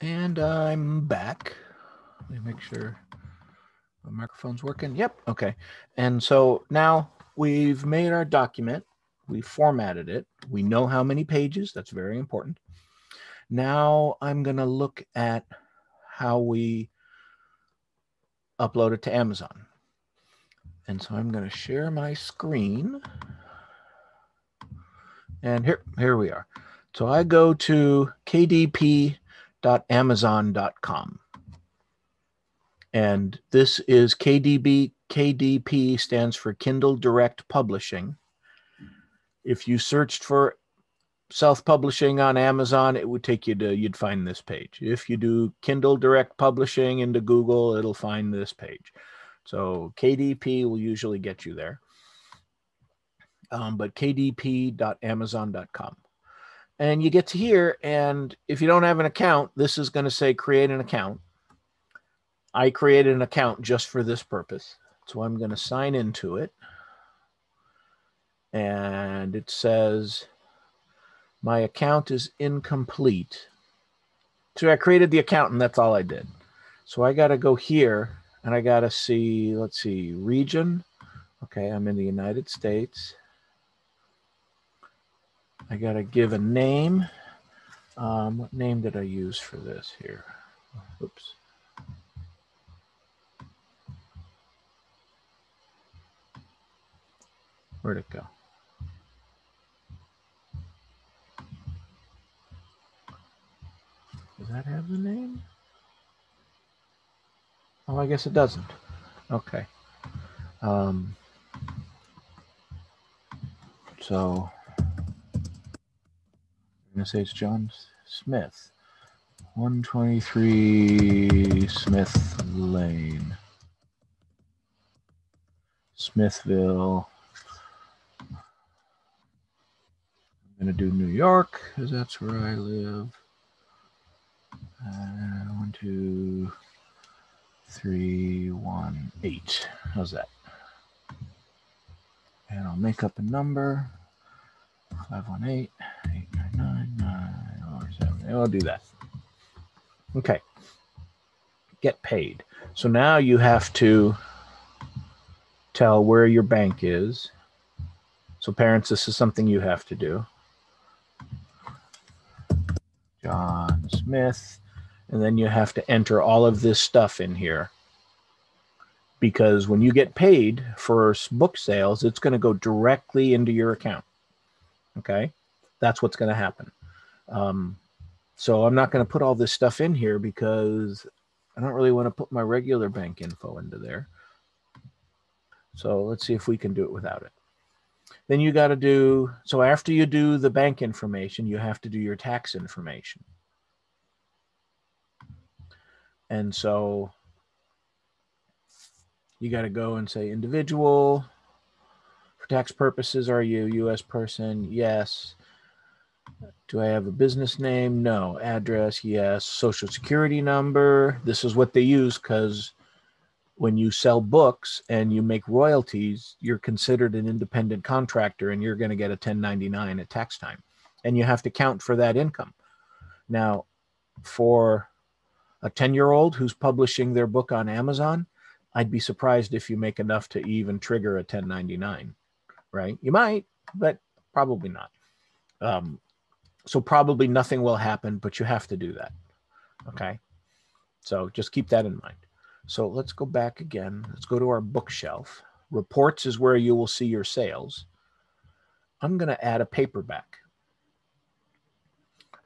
And I'm back. Let me make sure the microphone's working. Yep. Okay. And so now we've made our document. We formatted it. We know how many pages. That's very important. Now I'm going to look at how we upload it to Amazon. And so I'm going to share my screen. And here we are. So I go to kdp.amazon.com. And this is KDP. KDP stands for Kindle Direct Publishing. If you searched for self-publishing on Amazon, it would take you to, you'd find this page. If you do Kindle Direct Publishing into Google, it'll find this page. So KDP will usually get you there. But kdp.amazon.com. And you get to here, and if you don't have an account, this is going to say create an account. I created an account just for this purpose. So I'm going to sign into it. And it says my account is incomplete. So I created the account, and that's all I did. So I got to go here, and I got to see, let's see, region. Okay, I'm in the United States. I got to give a name. What name did I use for this here? Oops. Where'd it go? Does that have the name? Oh, I guess it doesn't. Okay. So I'm going to say it's John Smith, 123 Smith Lane, Smithville. I'm going to do New York because that's where I live. 1, 2, 3, 1, 8. How's that? And I'll make up a number. 518 899 907. I'll do that. Okay. Get paid. So now you have to tell where your bank is. So parents, this is something you have to do. John Smith. And then you have to enter all of this stuff in here. Because when you get paid for book sales, it's going to go directly into your account. Okay? That's what's going to happen. So I'm not going to put all this stuff in here because I don't really want to put my regular bank info into there. So let's see if we can do it without it. Then you got to do, so after you do the bank information, you have to do your tax information. And so you got to go and say individual. For tax purposes, are you a U.S. person? Yes. Do I have a business name? No. Address? Yes. Social security number. This is what they use because when you sell books and you make royalties, you're considered an independent contractor and you're going to get a 1099 at tax time. And you have to count for that income. Now, for a 10-year-old who's publishing their book on Amazon, I'd be surprised if you make enough to even trigger a 1099, right? You might, but probably not. So probably nothing will happen, but you have to do that, okay? So just keep that in mind. So let's go back again. Let's go to our bookshelf. Reports is where you will see your sales. I'm going to add a paperback.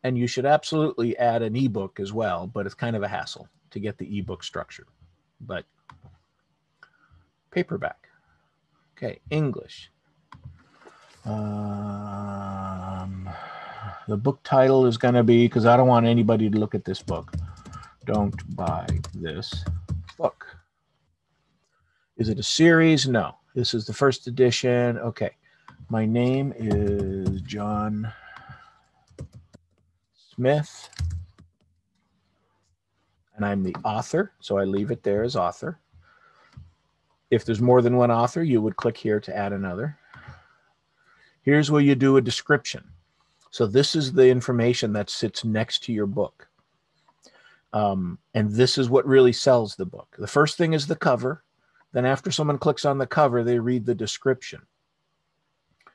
And you should absolutely add an ebook as well, but it's kind of a hassle to get the ebook structure. But paperback. Okay, English. The book title is going to be, because I don't want anybody to look at this book, don't buy this book. Is it a series? No. This is the first edition. Okay. My name is John Smith, and I'm the author, so I leave it there as author. If there's more than one author, you would click here to add another. Here's where you do a description. So this is the information that sits next to your book. And this is what really sells the book. The first thing is the cover. Then after someone clicks on the cover, they read the description.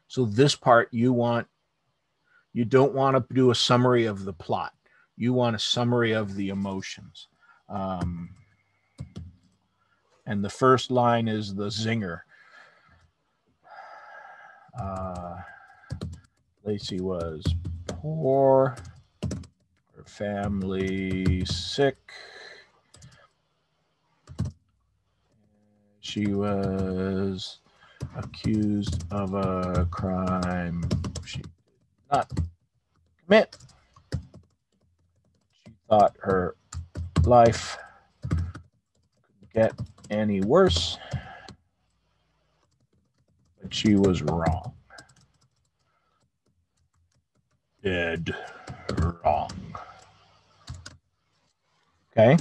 So this part you don't want to do a summary of the plot. You want a summary of the emotions. And the first line is the zinger. Lacey was poor, her family sick. She was accused of a crime she did not commit. She thought her life couldn't get any worse, but she was wrong. Dead wrong. Okay.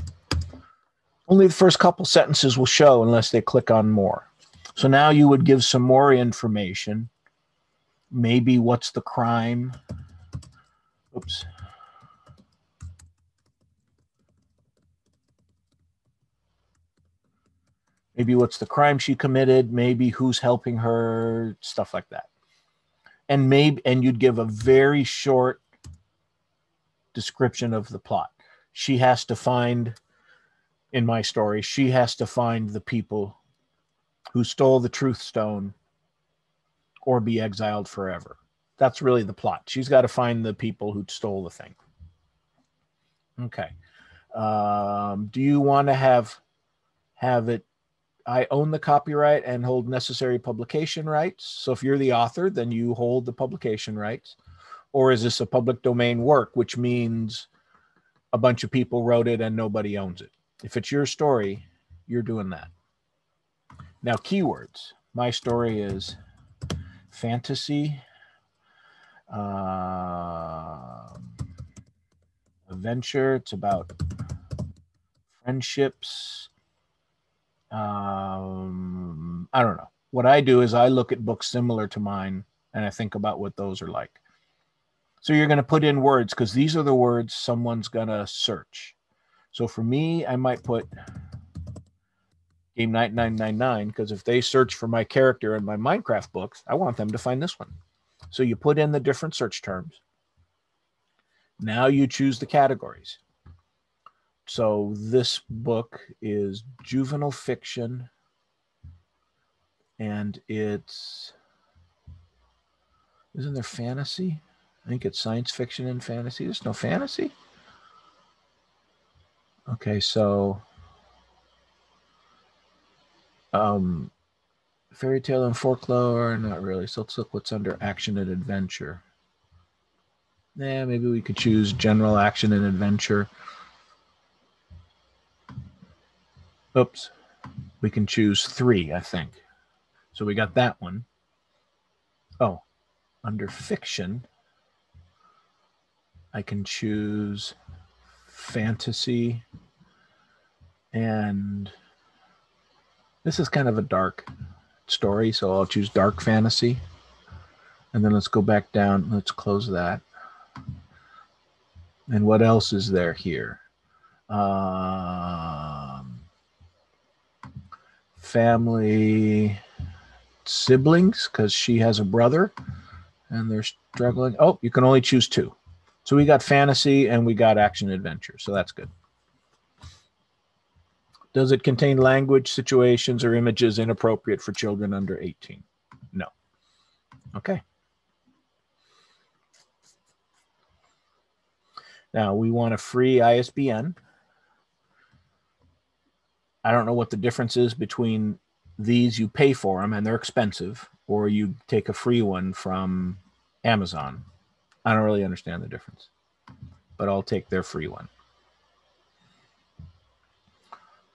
Only the first couple sentences will show unless they click on more. So now you would give some more information. Maybe what's the crime? Oops. Maybe what's the crime she committed? Maybe who's helping her? Stuff like that. And you'd give a very short description of the plot. She has to find, in my story, she has to find the people who stole the truth stone or be exiled forever. That's really the plot. She's got to find the people who stole the thing. Okay. Do you want to have it, I own the copyright and hold necessary publication rights? So if you're the author, then you hold the publication rights. Or is this a public domain work, which means a bunch of people wrote it and nobody owns it? If it's your story, you're doing that. Now, keywords. My story is fantasy, adventure. It's about friendships. I don't know. What I do is I look at books similar to mine and I think about what those are like. So you're going to put in words because these are the words someone's going to search. So for me, I might put Game Night 999 because if they search for my character in my Minecraft books, I want them to find this one. So you put in the different search terms. Now you choose the categories. So this book is juvenile fiction, and isn't there fantasy? I think it's science fiction and fantasy. There's no fantasy. Okay, so fairy tale and folklore, not really. So let's look what's under action and adventure. Yeah, maybe we could choose general action and adventure. Oops. We can choose 3, I think. So we got that one. Oh, under fiction, I can choose fantasy, and this is kind of a dark story, so I'll choose dark fantasy. And then let's go back down. Let's close that. And what else is there here? Family, siblings, because she has a brother and they're struggling. Oh, you can only choose 2. So we got fantasy and we got action adventure. So that's good. Does it contain language, situations, or images inappropriate for children under 18? No. Okay. Now we want a free ISBN. I don't know what the difference is between these. You pay for them and they're expensive, or you take a free one from Amazon. I don't really understand the difference, but I'll take their free one.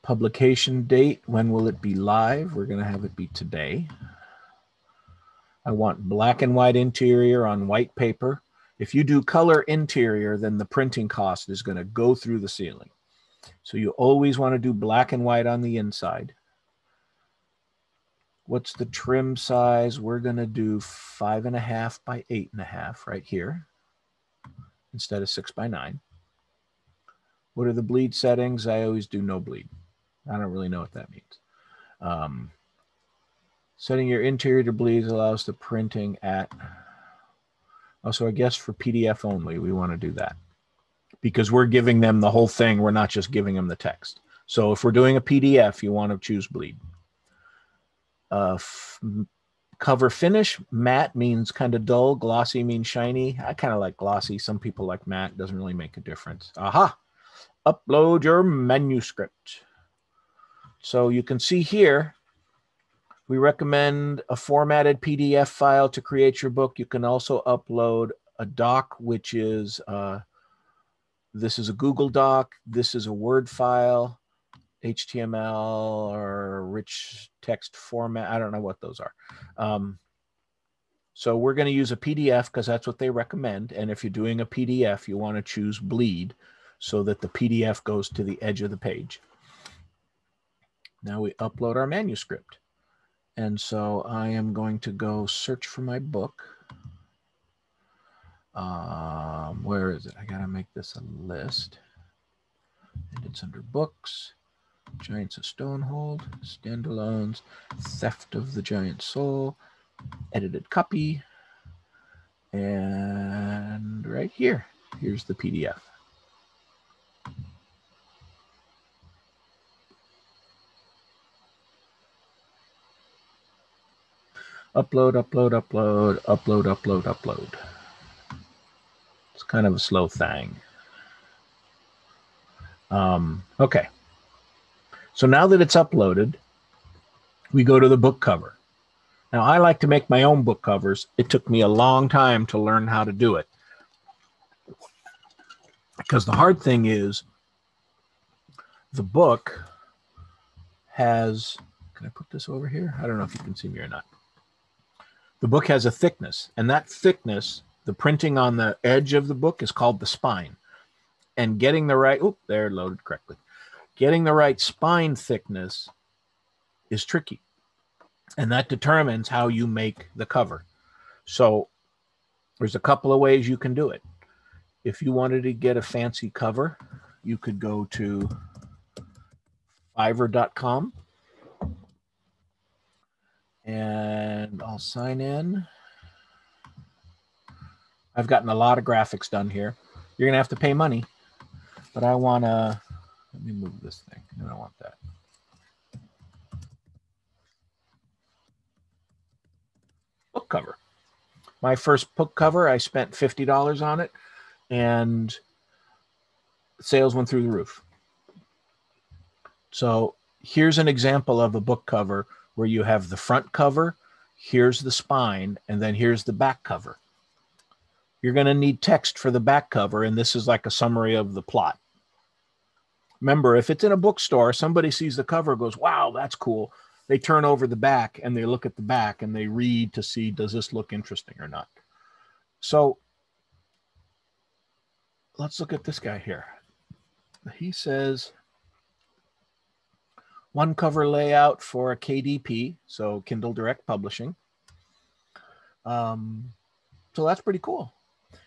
Publication date, when will it be live? We're going to have it be today. I want black and white interior on white paper. If you do color interior, then the printing cost is going to go through the ceiling. So you always want to do black and white on the inside. What's the trim size? We're going to do 5.5 by 8.5 right here instead of 6 by 9. What are the bleed settings? I always do no bleed. I don't really know what that means. Setting your interior to bleed allows the printing at... Also, I guess for PDF only, we want to do that. Because we're giving them the whole thing. We're not just giving them the text. So if we're doing a PDF, you want to choose bleed. Cover finish. Matte means kind of dull. Glossy means shiny. I kind of like glossy. Some people like matte. Doesn't really make a difference. Aha! Upload your manuscript. So you can see here, we recommend a formatted PDF file to create your book. You can also upload a doc, which is, this is a Google Doc. This is a Word file, HTML or rich text format. I don't know what those are. So we're going to use a PDF because that's what they recommend. And if you're doing a PDF, you want to choose bleed so that the PDF goes to the edge of the page. Now we upload our manuscript. And so I am going to go search for my book. Where is it? I got to make this a list. And it's under books, Giants of Stonehold, Standalones, Theft of the Giant Soul, edited copy. And right here, here's the PDF. Upload, upload, upload, upload, upload, upload. It's kind of a slow thing. Okay. So now that it's uploaded, we go to the book cover. Now, I like to make my own book covers. It took me a long time to learn how to do it. Because the hard thing is, the book has... Can I put this over here? I don't know if you can see me or not. The book has a thickness, and that thickness, the printing on the edge of the book is called the spine. And getting the right, oh, they're loaded correctly. Getting the right spine thickness is tricky. And that determines how you make the cover. So there's a couple of ways you can do it. If you wanted to get a fancy cover, you could go to Fiverr.com. And I'll sign in. I've gotten a lot of graphics done here. You're going to have to pay money. But I want to... Let me move this thing. I don't want that. Book cover. My first book cover, I spent $50 on it. And sales went through the roof. So here's an example of a book cover where you have the front cover, here's the spine, and then here's the back cover. You're going to need text for the back cover, and this is like a summary of the plot. Remember, if it's in a bookstore, somebody sees the cover, goes, wow, that's cool. They turn over the back, and they look at the back, and they read to see, does this look interesting or not? So let's look at this guy here. He says... one cover layout for a KDP, so Kindle Direct Publishing. So that's pretty cool.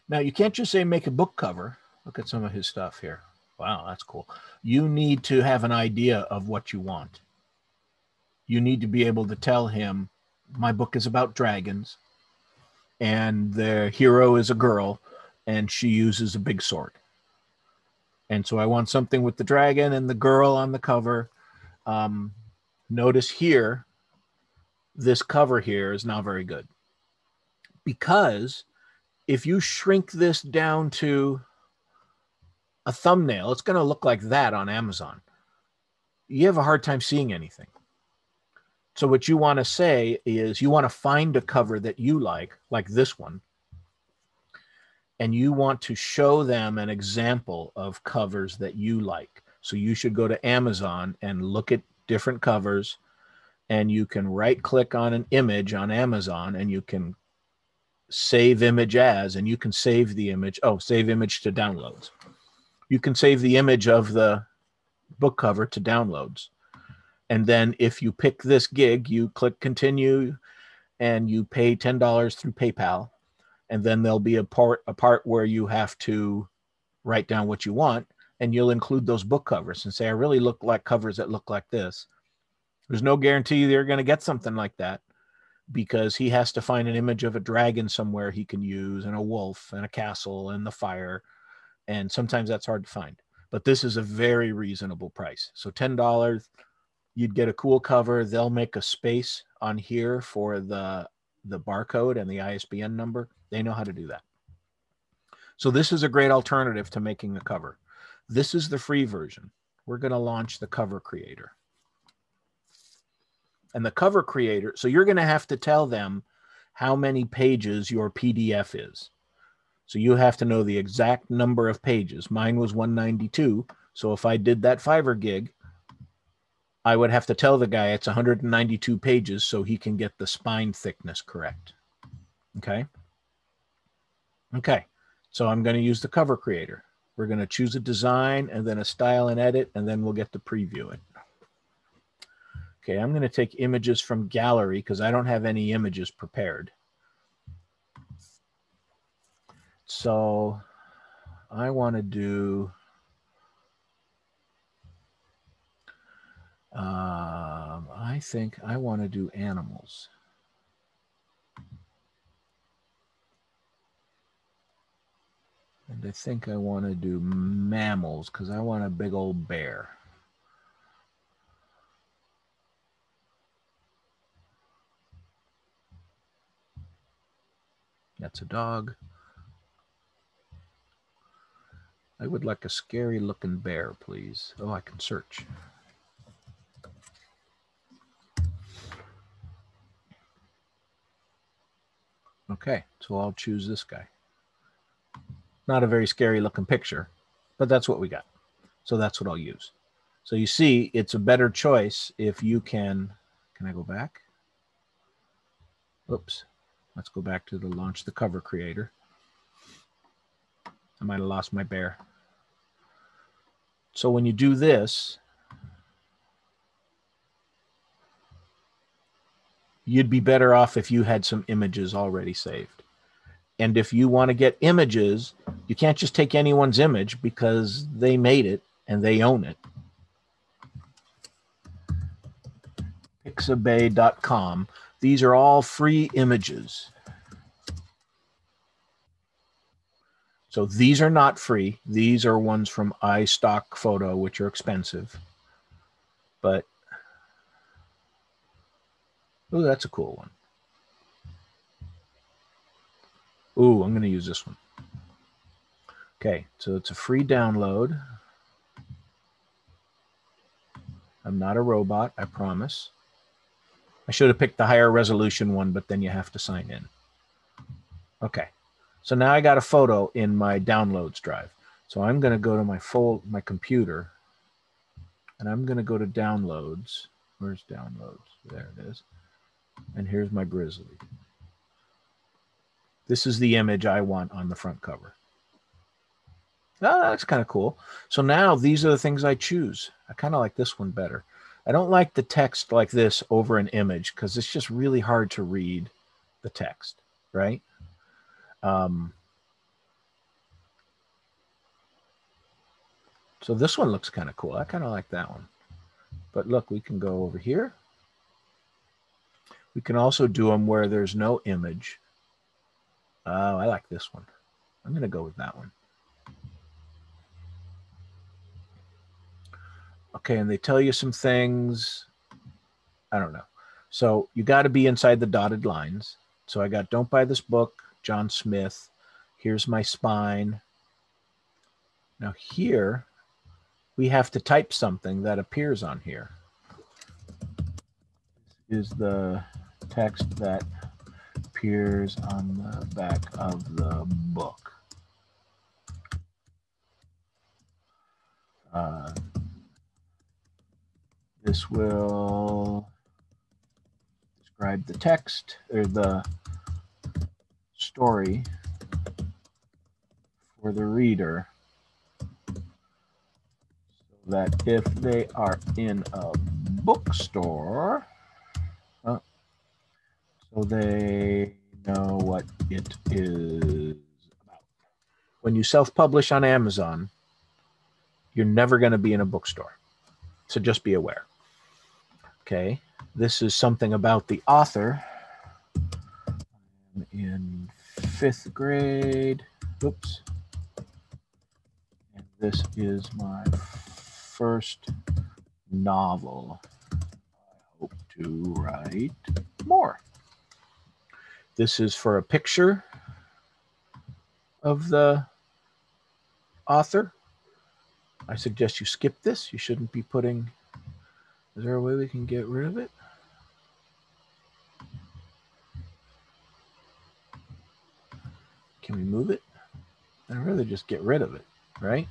Now, you can't just say make a book cover. Look at some of his stuff here. Wow, that's cool. You need to have an idea of what you want. You need to be able to tell him, my book is about dragons, and the hero is a girl, and she uses a big sword. And so I want something with the dragon and the girl on the cover. Notice here, this cover here is not very good. Because if you shrink this down to a thumbnail, it's going to look like that on Amazon. You have a hard time seeing anything. So what you want to say is you want to find a cover that you like this one, and you want to show them an example of covers that you like. So you should go to Amazon and look at different covers, and you can right-click on an image on Amazon, and you can save image as, and you can save the image. Oh, save image to downloads. You can save the image of the book cover to downloads. And then if you pick this gig, you click continue, and you pay $10 through PayPal. And then there'll be a part where you have to write down what you want. and you'll include those book covers and say, I really look like covers that look like this. There's no guarantee they're going to get something like that, because he has to find an image of a dragon somewhere he can use, and a wolf and a castle and the fire. And sometimes that's hard to find, but this is a very reasonable price. So $10, you'd get a cool cover. They'll make a space on here for the barcode and the ISBN number. They know how to do that. So this is a great alternative to making a cover. This is the free version. We're going to launch the Cover Creator. And the Cover Creator, so you're going to have to tell them how many pages your PDF is. So you have to know the exact number of pages. Mine was 192. So if I did that Fiverr gig, I would have to tell the guy it's 192 pages so he can get the spine thickness correct. Okay. Okay. So I'm going to use the Cover Creator. We're going to choose a design and then a style and edit, and then we'll get to preview it. Okay, I'm going to take images from gallery because I don't have any images prepared. So I want to do, I think I want to do animals. And I think I want to do mammals because I want a big old bear. That's a dog. I would like a scary looking bear, please. Oh, I can search. Okay, so I'll choose this guy. Not a very scary looking picture, but that's what we got. So that's what I'll use. So you see, it's a better choice if you can I go back? Oops. Let's go back to the launch the Cover Creator. I might have lost my bear. So when you do this, you'd be better off if you had some images already saved. And if you want to get images, you can't just take anyone's image because they made it and they own it. Pixabay.com. These are all free images. So these are not free. These are ones from iStock Photo, which are expensive. But, oh, that's a cool one. Ooh, I'm going to use this one. Okay, so it's a free download. I'm not a robot, I promise. I should have picked the higher resolution one, but then you have to sign in. Okay, so now I got a photo in my downloads drive. So I'm going to go to my computer, and I'm going to go to downloads. Where's downloads? There it is. And here's my grizzly. This is the image I want on the front cover. Oh, that's kind of cool. So now these are the things I choose. I kind of like this one better. I don't like the text like this over an image because it's just really hard to read the text, right? So this one looks kind of cool. I kind of like that one. But look, we can go over here. We can also do them where there's no image. Oh, I like this one. I'm going to go with that one. Okay, and they tell you some things. I don't know. So you got to be inside the dotted lines. So I got Don't Buy This Book, John Smith. Here's my spine. Now here, we have to type something that appears on here. This is the text that appears on the back of the book. This will describe the text or the story for the reader so that if they are in a bookstore, so they know what it is about. When you self-publish on Amazon, You're never going to be in a bookstore. So just be aware. Okay. This is something about the author. I'm in 5th grade. Oops. And this is my first novel. I hope to write more. This is for a picture of the author. I suggest you skip this. You shouldn't be putting... Is there a way we can get rid of it? Can we move it? I'd rather just get rid of it, right?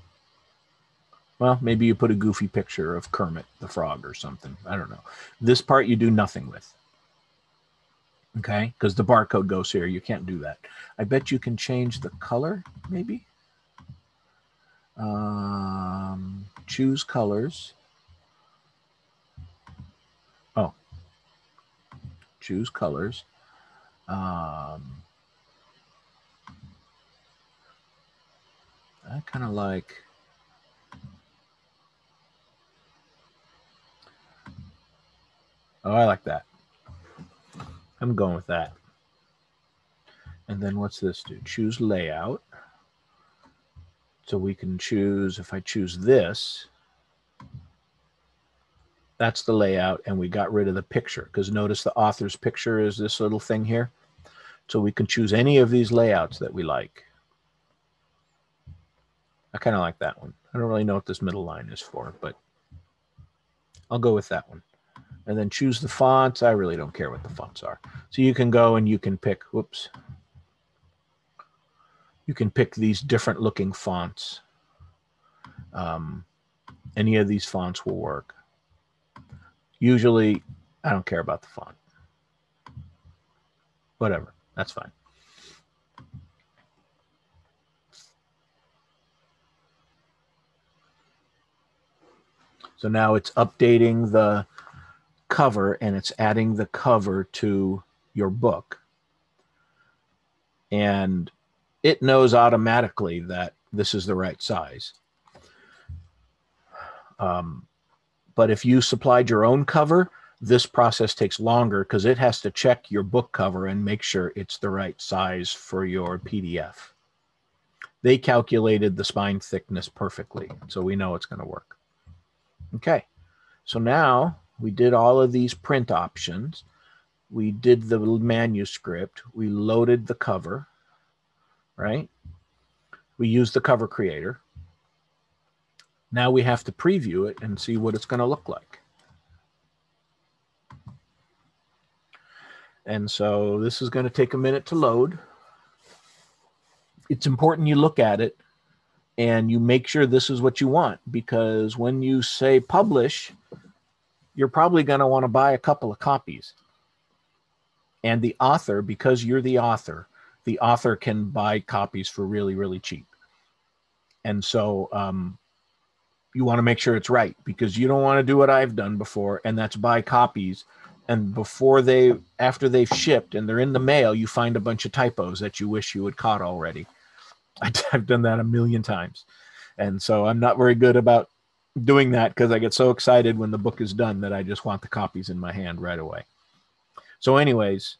Well, maybe you put a goofy picture of Kermit the Frog or something. I don't know. This part you do nothing with. Okay? Because the barcode goes here. You can't do that. I bet you can change the color, maybe. Choose colors. Oh. Choose colors. I kind of like... Oh, I like that. I'm going with that. And then what's this do? Choose layout. So we can choose, if I choose this, that's the layout, and we got rid of the picture, because notice the author's picture is this little thing here. So we can choose any of these layouts that we like. I kind of like that one. I don't really know what this middle line is for, but I'll go with that one. And then choose the fonts. I really don't care what the fonts are. So you can go and you can pick, whoops. You can pick these different looking fonts. Any of these fonts will work. Usually, I don't care about the font. Whatever, that's fine. So now it's updating the cover and it's adding the cover to your book. And it knows automatically that this is the right size. But if you supplied your own cover, this process takes longer because it has to check your book cover and make sure it's the right size for your PDF. They calculated the spine thickness perfectly, so we know it's going to work. Okay, so now we did all of these print options. We did the manuscript. We loaded the cover, right? We used the cover creator. Now we have to preview it and see what it's going to look like. And so this is going to take a minute to load. It's important you look at it and you make sure this is what you want, because when you say publish, you're probably going to want to buy a couple of copies. And the author, because you're the author can buy copies for really, really cheap. And so you want to make sure it's right, because you don't want to do what I've done before, and that's buy copies. And after they've shipped and they're in the mail, you find a bunch of typos that you wish you had caught already. I've done that a million times. And so I'm not very good about doing that, because I get so excited when the book is done that I just want the copies in my hand right away. So anyways,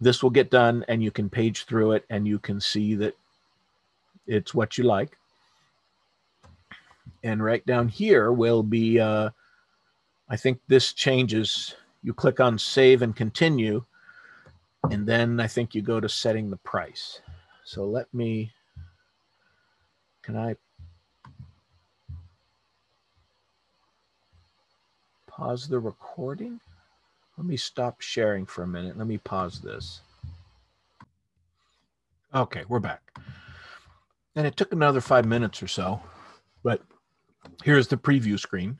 this will get done and you can page through it and you can see that it's what you like. And right down here will be, I think this changes. You click on save and continue. And then I think you go to setting the price. So let me, can I pause the recording? Let me stop sharing for a minute. Let me pause this. Okay, we're back. And it took another 5 minutes or so, but here's the preview screen.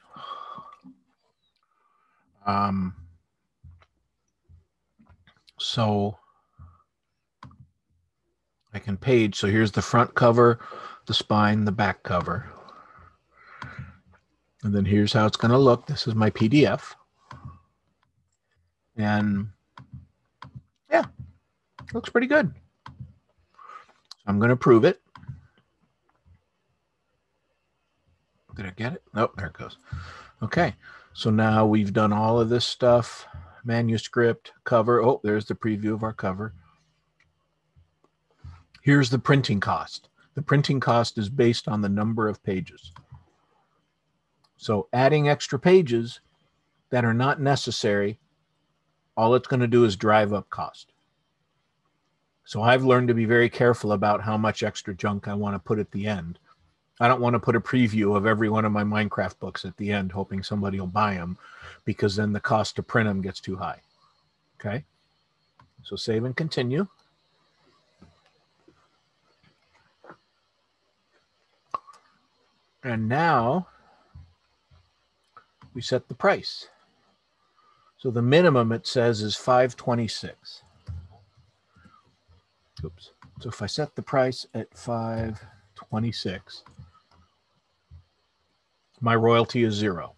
So I can page. So here's the front cover, the spine, the back cover. And then here's how it's going to look. This is my PDF. And yeah, looks pretty good. So I'm going to prove it. Did I get it? Nope, there it goes. Okay, so now we've done all of this stuff. Manuscript, cover. Oh, there's the preview of our cover. Here's the printing cost. The printing cost is based on the number of pages. So adding extra pages that are not necessary, all it's going to do is drive up cost. So I've learned to be very careful about how much extra junk I want to put at the end. I don't want to put a preview of every one of my Minecraft books at the end, hoping somebody will buy them, because then the cost to print them gets too high. Okay, so save and continue. And now we set the price. So the minimum it says is $5.26. Oops. So if I set the price at $5.26, my royalty is $0.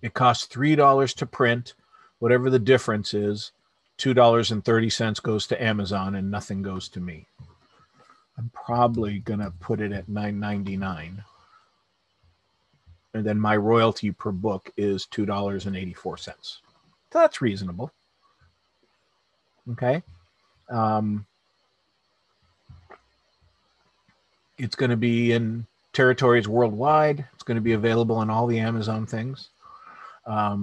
It costs $3 to print. Whatever the difference is, $2.30 goes to Amazon and nothing goes to me. I'm probably going to put it at $9.99. And then my royalty per book is $2.84. So that's reasonable. Okay. It's going to be in territories worldwide. It's going to be available on all the Amazon things.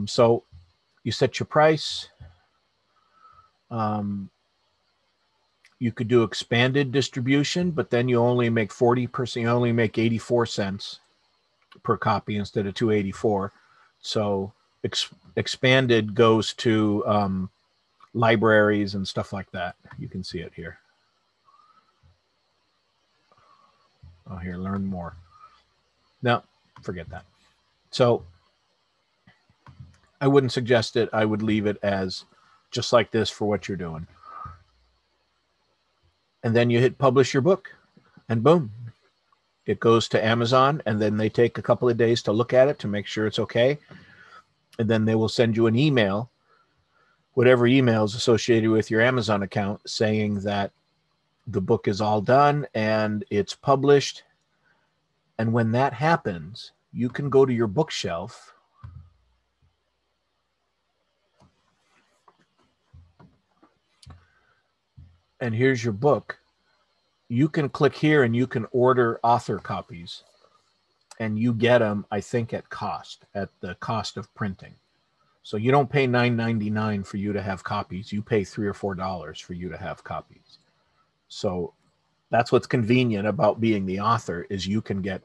So you set your price. You could do expanded distribution, but then you only make 40%. You only make 84 cents per copy instead of 284. So expanded goes to libraries and stuff like that. You can see it here. Oh, here, learn more. No, forget that. So I wouldn't suggest it. I would leave it as just like this for what you're doing. And then you hit publish your book, and boom, it goes to Amazon, and then they take a couple of days to look at it to make sure it's okay. And then they will send you an email, whatever email is associated with your Amazon account, saying that the book is all done and it's published. And when that happens, you can go to your bookshelf and here's your book. You can click here and you can order author copies, and you get them, I think, at the cost of printing. So you don't pay $9.99 for you to have copies. You pay $3 or $4 for you to have copies. So that's what's convenient about being the author, is you can get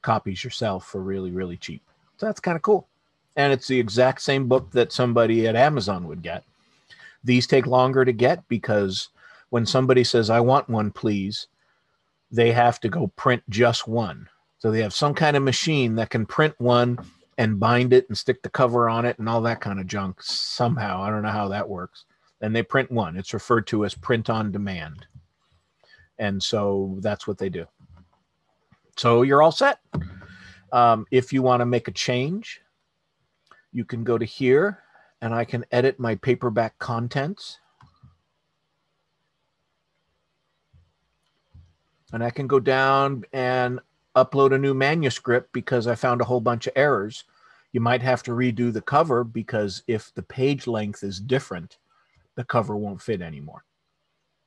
copies yourself for really, really cheap. So that's kind of cool. And it's the exact same book that somebody at Amazon would get. These take longer to get because when somebody says, I want one, please, they have to go print just one. So they have some kind of machine that can print one and bind it and stick the cover on it and all that kind of junk somehow. I don't know how that works. And they print one. It's referred to as print on demand. And so that's what they do. So you're all set. If you want to make a change, you can go to here and I can edit my paperback contents. And I can go down and upload a new manuscript because I found a whole bunch of errors. You might have to redo the cover because if the page length is different, the cover won't fit anymore.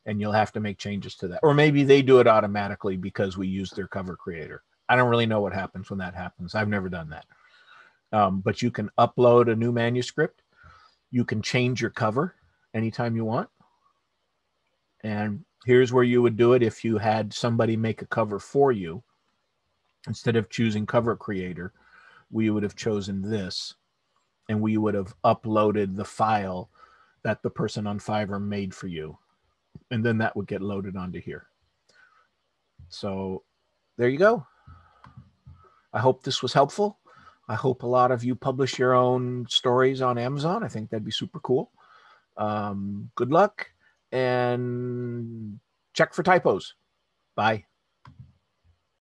And you'll have to make changes to that. Or maybe they do it automatically because we use their cover creator. I don't really know what happens when that happens. I've never done that. But you can upload a new manuscript. You can change your cover anytime you want. And here's where you would do it if you had somebody make a cover for you. Instead of choosing cover creator, we would have chosen this, and we would have uploaded the file that the person on Fiverr made for you. And then that would get loaded onto here. So there you go. I hope this was helpful. I hope a lot of you publish your own stories on Amazon. I think that'd be super cool. Good luck, and check for typos. Bye.